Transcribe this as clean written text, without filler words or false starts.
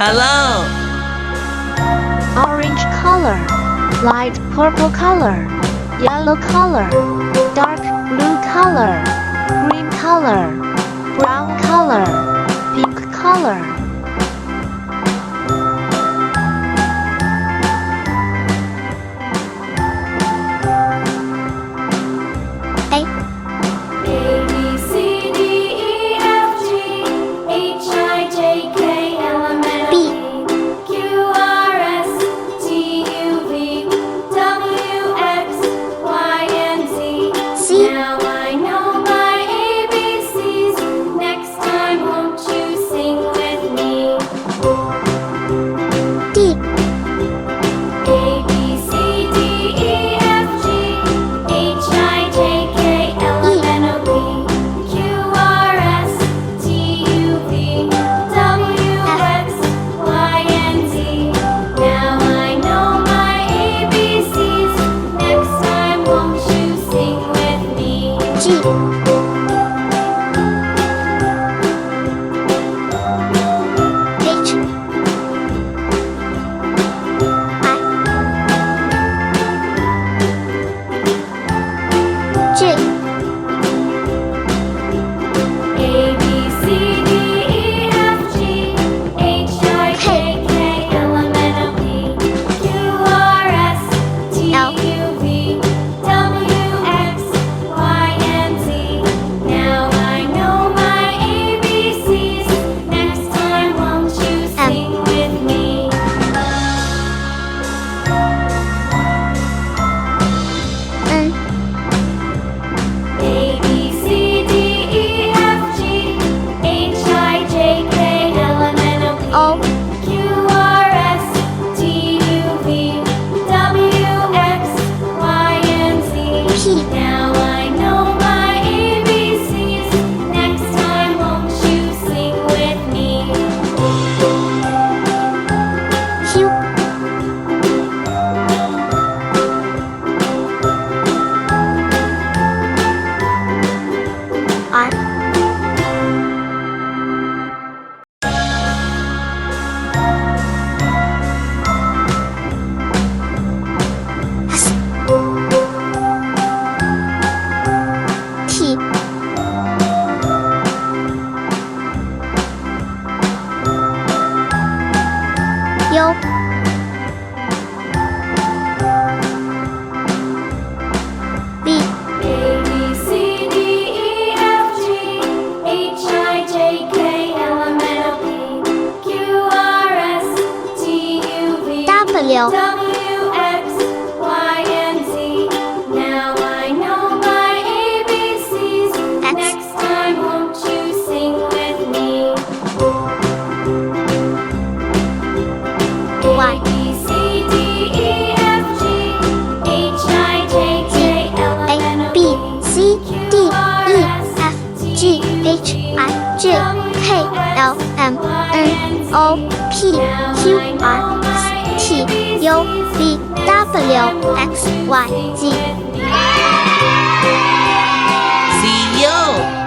Hello. Orange color, light purple color, yellow color, dark blue color, green color, brown color, pink color. A ABCD, EFG, HIJK, B QRS, TUV, WX, Y, and Z. C Now I know my ABCs. Next time, won't you sing with me? D ABCD, EFG, HIJK, LMNOP, QRS, TUV, WX, Y, and Z. Now I know my ABCs. Next time, won't you sing with me? G H I J ABCD, EFG, HIJK, LMNOP, QRS, TUV, WX, Y, and Z. Now I know my ABCs. Next time, won't you sing with me? N ABCD, EFG, HIJK, LMNOP, O QRS, TUV, WX, Y, and Z. P Now I know my ABCs. Next time, won't you sing with me? Q R S T U V ABCD, EFG, HIJK, LMNOP, QRS, TUV, W WX, Y, and Z. Now I know my ABCs. X. Next time, won't you sing with me? Y ABCD, EFG, HIJK, A B C D E F G H I J K L M N O P Q R S T U V W X Y Z See you.